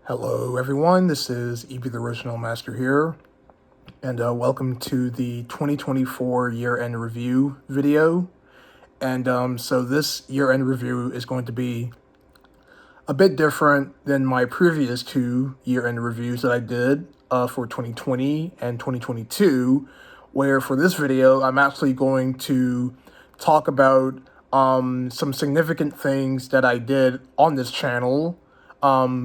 Hello everyone, this is Evie the Original Master here, and welcome to the 2024 year-end review video. And so this year-end review is going to be a bit different than my previous two year-end reviews that I did for 2020 and 2022, where for this video I'm actually going to talk about some significant things that I did on this channel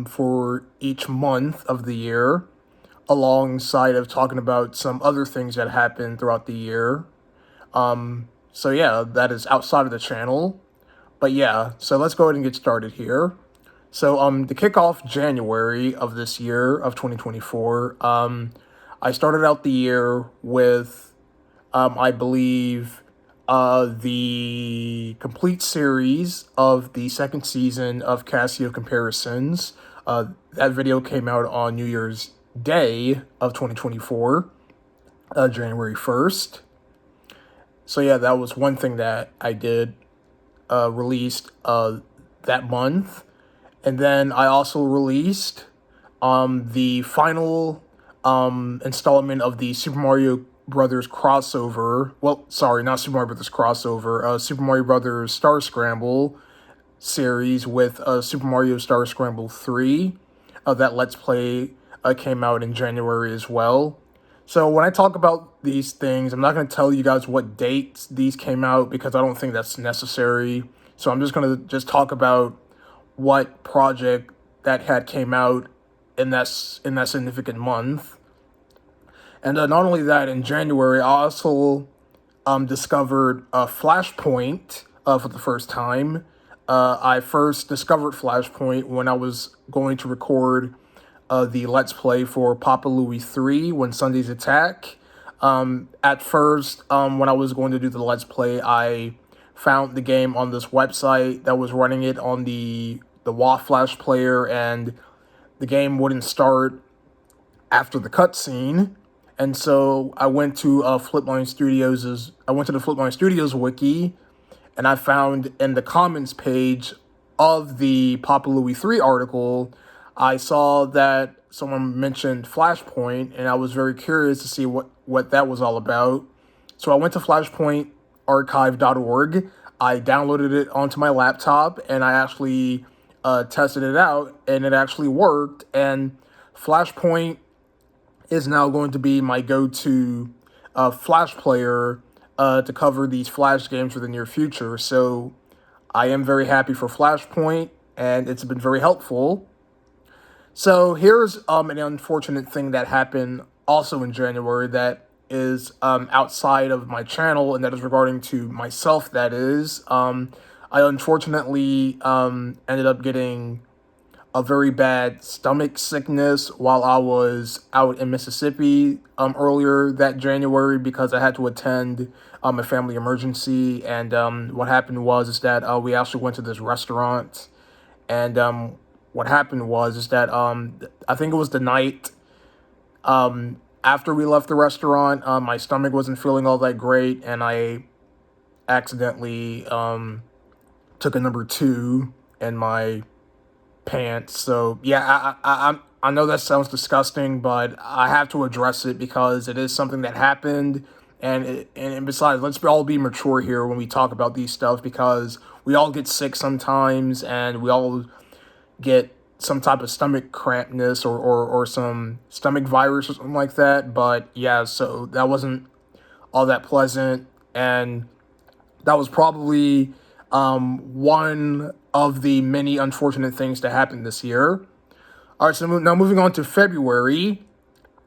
for each month of the year, alongside of talking about some other things that happened throughout the year. So yeah, that is outside of the channel. But yeah, so let's go ahead and get started here. So to kick off January of this year of 2024, I started out the year with I believe the complete series of the second season of Casio Comparisons. That video came out on New Year's Day of 2024, January 1st. So yeah, that was one thing that I did, released that month. And then I also released the final installment of the Super Mario Brothers crossover. Well, sorry, not Super Mario Brothers crossover. Super Mario Brothers Star Scramble series with Super Mario Star Scramble 3. That Let's Play came out in January as well. So when I talk about these things, I'm not going to tell you guys what dates these came out because I don't think that's necessary. So I'm just going to talk about what project that had came out in that significant month. And not only that, in January, I also discovered Flashpoint for the first time. I first discovered Flashpoint when I was going to record the Let's Play for Papa Louie 3, When Sundays Attack. At first, when I was going to do the Let's Play, I found the game on this website that was running it on the WA Flash player, and the game wouldn't start after the cutscene. And so I went to Flipline Studios' wiki, and I found in the comments page of the Papa Louie 3 article, I saw that someone mentioned Flashpoint, and I was very curious to see what that was all about. So I went to flashpointarchive.org, I downloaded it onto my laptop, and I actually tested it out, and it actually worked. And Flashpoint is now going to be my go-to Flash player to cover these Flash games for the near future. So I am very happy for Flashpoint, and it's been very helpful. So here's an unfortunate thing that happened also in January that is outside of my channel, and that is regarding to myself, that is. I unfortunately ended up getting a very bad stomach sickness while I was out in Mississippi earlier that January because I had to attend a family emergency. And what happened was that we actually went to this restaurant, and what happened was that I think it was the night after we left the restaurant, my stomach wasn't feeling all that great, and I accidentally took a number 2 in my pants. So yeah, I know that sounds disgusting, but I have to address it because it is something that happened. And besides, let's all be mature here when we talk about these stuff, because we all get sick sometimes, and we all get some type of stomach crampness or some stomach virus or something like that. But yeah, so that wasn't all that pleasant, and that was probably one of the many unfortunate things that happened this year. All right, so now moving on to February.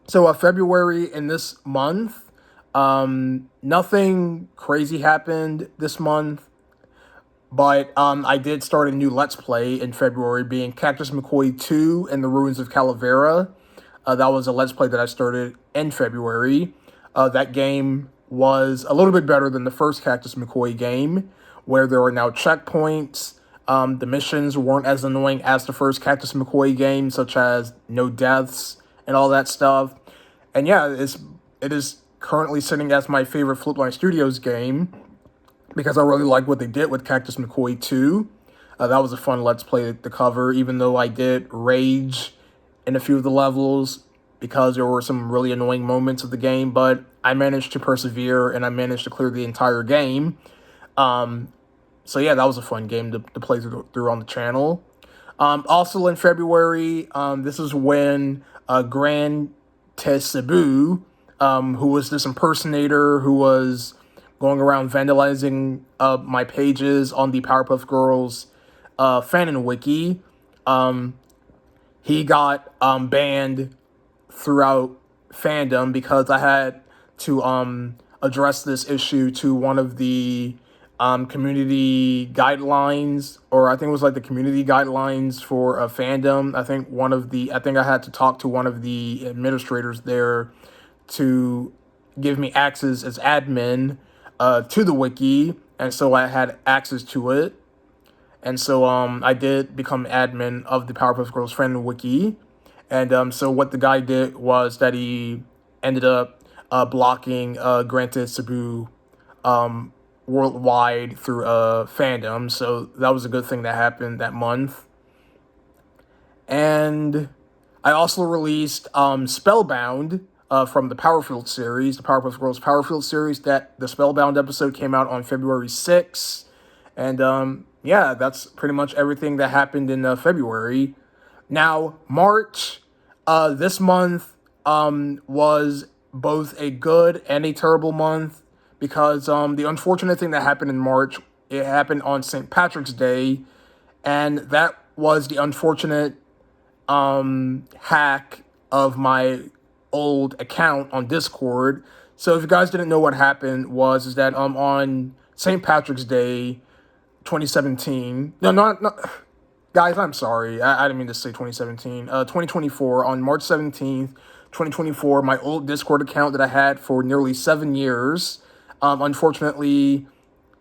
So February in this month, nothing crazy happened this month, but I did start a new Let's Play in February, being Cactus McCoy 2 and the Ruins of Calavera. That was a Let's Play that I started in February. That game was a little bit better than the first Cactus McCoy game, where there are now checkpoints. The missions weren't as annoying as the first Cactus McCoy game, such as no deaths and all that stuff. And yeah, it is currently sitting as my favorite Flipline Studios game, because I really like what they did with Cactus McCoy 2. That was a fun Let's Play to cover, even though I did rage in a few of the levels because there were some really annoying moments of the game, but I managed to persevere and I managed to clear the entire game. So yeah, that was a fun game to play through on the channel. Also in February, this is when Grand Cebu, who was this impersonator who was going around vandalizing my pages on the Powerpuff Girls fanon wiki, he got banned throughout fandom because I had to address this issue to one of the community guidelines, or I think it was like the community guidelines for a fandom. I think I had to talk to one of the administrators there to give me access as admin to the wiki, and so I had access to it. And so I did become admin of the Powerpuff Girls fan wiki. And so what the guy did was that he ended up blocking Granted Cebu worldwide through fandom. So that was a good thing that happened that month. And I also released Spellbound from the Powerfield series, the Powerpuff Girls Powerfield series. That the Spellbound episode came out on February 6th. And yeah, that's pretty much everything that happened in February. Now, March, this month was both a good and a terrible month because the unfortunate thing that happened in March, it happened on St. Patrick's Day, and that was the unfortunate hack of my old account on Discord. So if you guys didn't know what happened is that on St. Patrick's Day, 2017. No, not guys, I'm sorry. I didn't mean to say 2017. 2024, on March 17th, 2024, my old Discord account that I had for nearly 7 years, unfortunately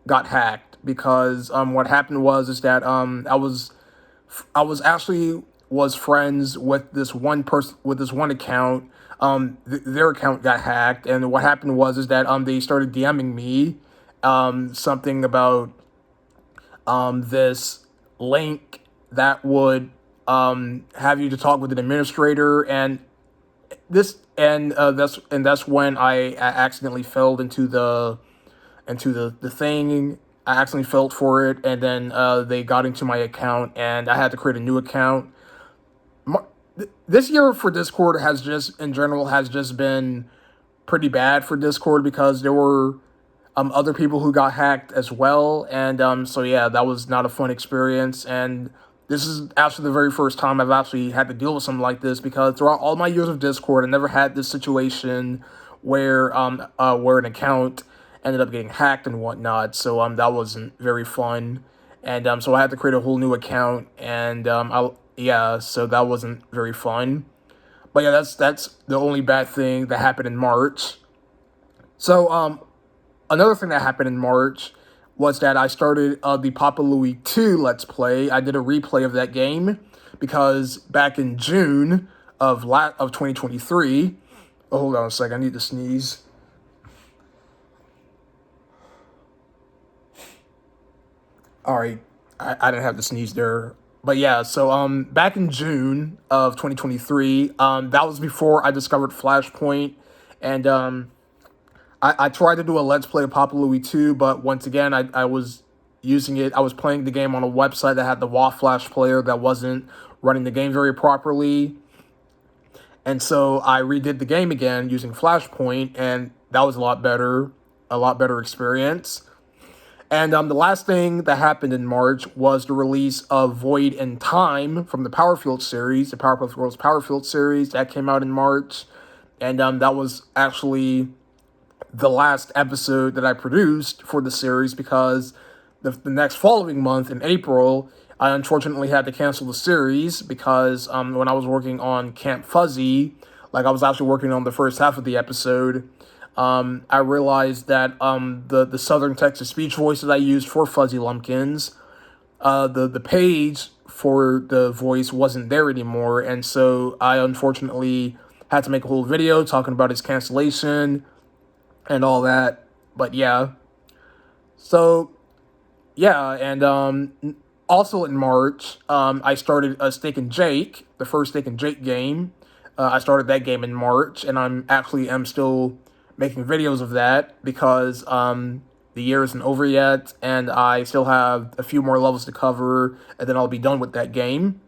got hacked because what happened is that I was friends with this one person with this one account. Their account got hacked, and what happened is that they started DMing me something about this link that would have you to talk with an administrator, and that's when I accidentally fell into the thing. I accidentally fell for it, and then they got into my account, and I had to create a new account. This year for Discord has just been pretty bad for Discord because there were other people who got hacked as well, and so yeah, that was not a fun experience. And this is actually the very first time I've actually had to deal with something like this because throughout all my years of Discord, I never had this situation where an account ended up getting hacked and whatnot. So that wasn't very fun, and so I had to create a whole new account, and so that wasn't very fun. But yeah, that's the only bad thing that happened in March. So another thing that happened in March was that I started the Papa Louie 2 Let's Play. I did a replay of that game because back in June of 2023... Oh, hold on a second. I need to sneeze. Alright, I didn't have to sneeze there. But yeah, so back in June of 2023, that was before I discovered Flashpoint, and I tried to do a Let's Play of Papa Louie 2, but once again, I was playing the game on a website that had the WA Flash player that wasn't running the game very properly. And so I redid the game again using Flashpoint, and that was a lot better experience. And the last thing that happened in March was the release of Void in Time from the Powerfield series, the Powerpuff Girls Powerfield series. That came out in March, and that was actually the last episode that I produced for the series because the next following month in April, I unfortunately had to cancel the series because when I was working on Camp Fuzzy, like I was actually working on the first half of the episode, I realized that the Southern Texas speech voices I used for Fuzzy Lumpkins, the page for the voice wasn't there anymore, and so I unfortunately had to make a whole video talking about its cancellation and all that. But yeah, so yeah, and Also in March, I started Steak and Jake, the first Steak and Jake game. I started that game in March, and am still making videos of that because the year isn't over yet, and I still have a few more levels to cover, and then I'll be done with that game.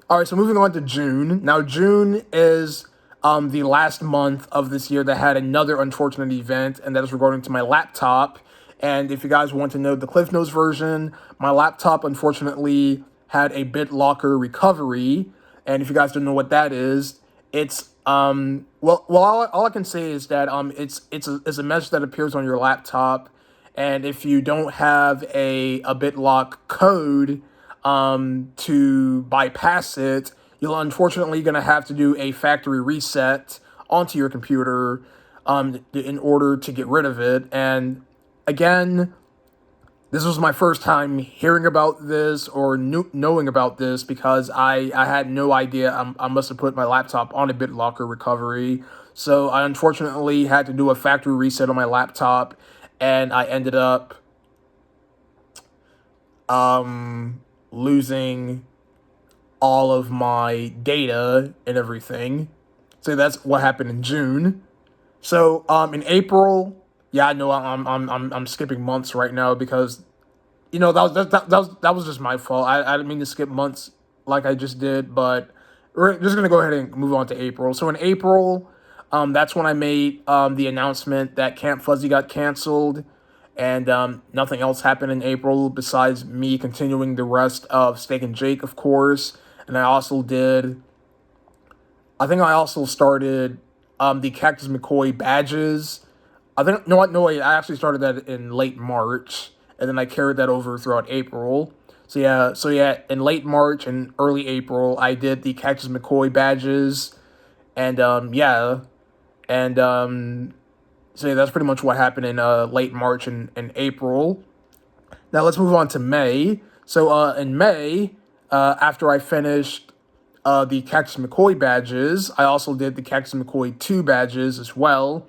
All right, so moving on to June. Now, June is the last month of this year that had another unfortunate event, and that is regarding to my laptop. And if you guys want to know the Cliff Notes version, my laptop unfortunately had a BitLocker recovery. And if you guys don't know what that is, it's all I can say is that it's a message that appears on your laptop, and if you don't have a BitLock code to bypass it, you're unfortunately going to have to do a factory reset onto your computer in order to get rid of it. And again, this was my first time hearing about this or knowing about this because I had no idea. I must have put my laptop on a BitLocker recovery. So I unfortunately had to do a factory reset on my laptop, and I ended up losing all of my data and everything. So that's what happened in June. So in April, yeah, I know I'm skipping months right now because that was just my fault. I didn't mean to skip months like I just did, but we're just gonna go ahead and move on to April. So in April, that's when I made the announcement that Camp Fuzzy got canceled, and nothing else happened in April besides me continuing the rest of Steak and Jake, of course. And I think I also started the Cactus McCoy badges. I actually started that in late March, and then I carried that over throughout April. So yeah, in late March and early April, I did the Cactus McCoy badges, and so yeah, that's pretty much what happened in late March and April. Now let's move on to May. So in May, after I finished the Cactus McCoy badges, I also did the Cactus McCoy 2 badges as well.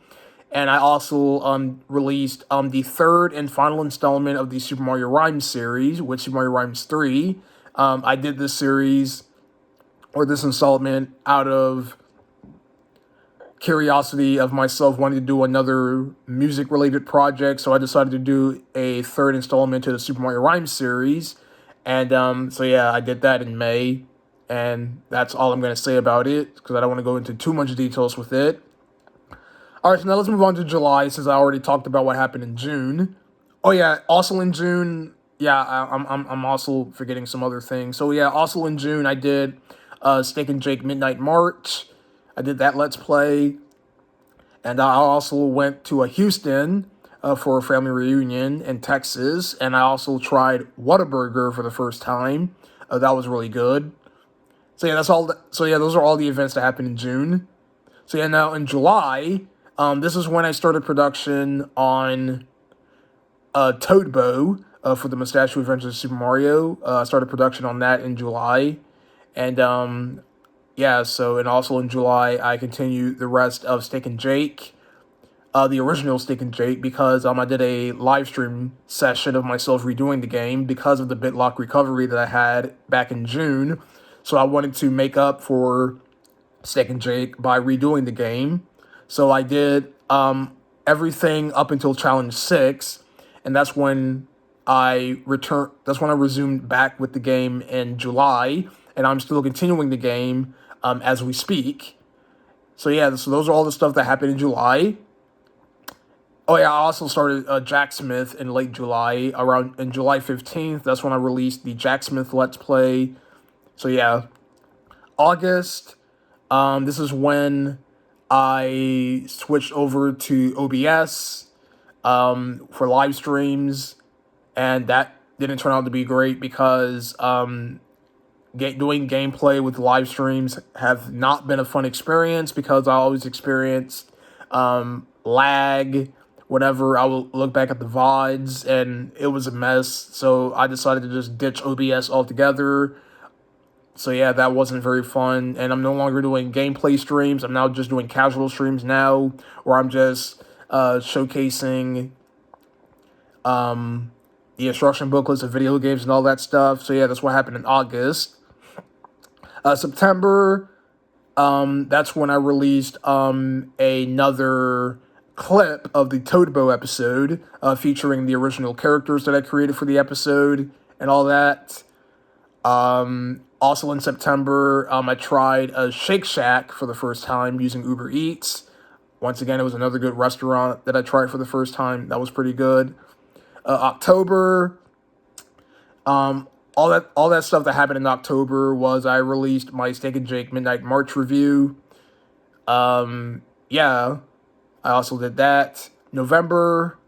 And I also released the third and final installment of the Super Mario Rhymes series, with Super Mario Rhymes 3. I did this series, or this installment, out of curiosity of myself wanting to do another music-related project, so I decided to do a third installment to the Super Mario Rhymes series. And so yeah, I did that in May, and that's all I'm going to say about it, because I don't want to go into too much details with it. All right, so now let's move on to July, since I already talked about what happened in June. Oh yeah, also in June, yeah, I'm also forgetting some other things. So yeah, also in June, I did Steak and Jake Midnight March. I did that Let's Play, and I also went to Houston for a family reunion in Texas, and I also tried Whataburger for the first time. That was really good. So yeah, those are all the events that happened in June. So yeah, now in July, this is when I started production on Toadbo for the Mustachio Adventures of Super Mario. I started production on that in July. And and also in July, I continued the rest of Steak and Jake, the original Steak and Jake, because I did a live stream session of myself redoing the game because of the BitLock recovery that I had back in June. So I wanted to make up for Steak and Jake by redoing the game. So I did everything up until Challenge 6, and that's when I resumed back with the game in July, and I'm still continuing the game as we speak. So yeah, so those are all the stuff that happened in July. Oh yeah, I also started Jack Smith in late July, in July 15th. That's when I released the Jack Smith Let's Play. So yeah, August, this is when I switched over to OBS for live streams, and that didn't turn out to be great because doing gameplay with live streams have not been a fun experience because I always experienced lag whenever I would look back at the VODs, and it was a mess, so I decided to just ditch OBS altogether. So yeah, that wasn't very fun, and I'm no longer doing gameplay streams. I'm now just doing casual streams now, where I'm just showcasing, the instruction booklets of video games and all that stuff. So yeah, that's what happened in August. September, that's when I released another clip of the Toadbo episode, featuring the original characters that I created for the episode and all that. Also in September, I tried Shake Shack for the first time using Uber Eats. Once again, it was another good restaurant that I tried for the first time. That was pretty good. October, all that stuff that happened in October was I released my Steak and Jake Midnight March review. Yeah, I also did that. November,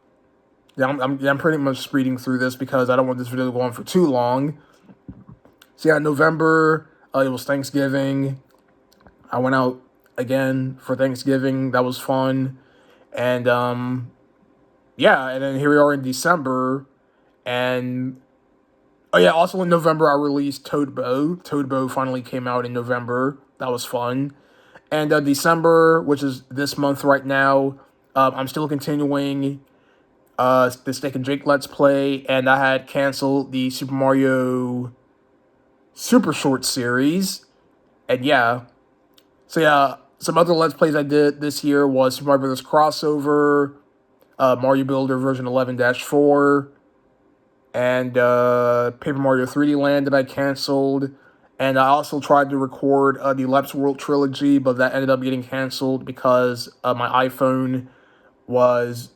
yeah, I'm pretty much speeding through this because I don't want this video to go on for too long. So yeah, November, it was Thanksgiving. I went out again for Thanksgiving. That was fun. And yeah, and then here we are in December. And oh yeah, also in November I released Toadbo. Toadbo finally came out in November. That was fun. And December, which is this month right now, I'm still continuing the Steak and Jake Let's Play, and I had canceled the Super Mario Super Short series. And yeah, so yeah, some other Let's Plays I did this year was Super Mario Bros. Crossover, Mario Builder version 11-4, and Paper Mario 3D Land that I canceled. And I also tried to record the Leps World Trilogy, but that ended up getting canceled because my iPhone was...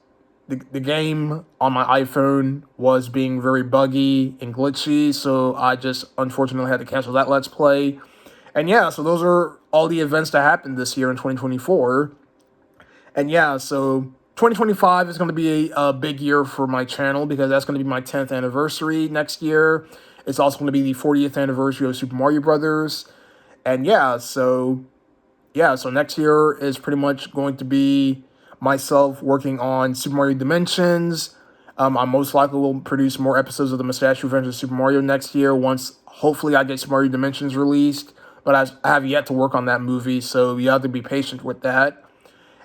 The game on my iPhone was being very buggy and glitchy, so I just unfortunately had to cancel that Let's Play. And yeah, so those are all the events that happened this year in 2024. And yeah, so 2025 is going to be a big year for my channel because that's going to be my 10th anniversary next year. It's also going to be the 40th anniversary of Super Mario Brothers. And yeah, so next year is pretty much going to be myself working on Super Mario Dimensions. I most likely will produce more episodes of the Mustache Revenge of Super Mario next year once hopefully I get Super Mario Dimensions released. But I have yet to work on that movie, so you have to be patient with that.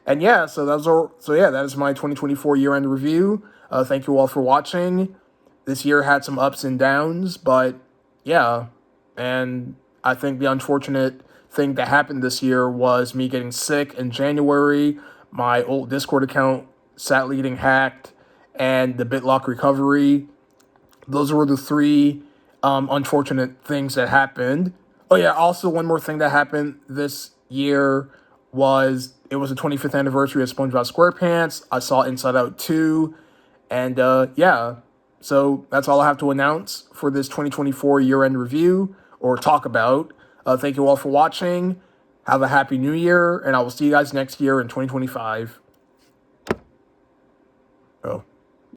And yeah, that is my 2024 year-end review. Thank you all for watching. This year had some ups and downs, but yeah. And I think the unfortunate thing that happened this year was me getting sick in January, my old Discord account sadly getting hacked, and the BitLock recovery. Those were the three unfortunate things that happened. Oh yeah, also one more thing that happened this year was it was the 25th anniversary of SpongeBob SquarePants. I saw Inside Out 2, and yeah, so that's all I have to announce for this 2024 year-end review, or talk about. Thank you all for watching. Have a happy new year, and I will see you guys next year in 2025. Oh.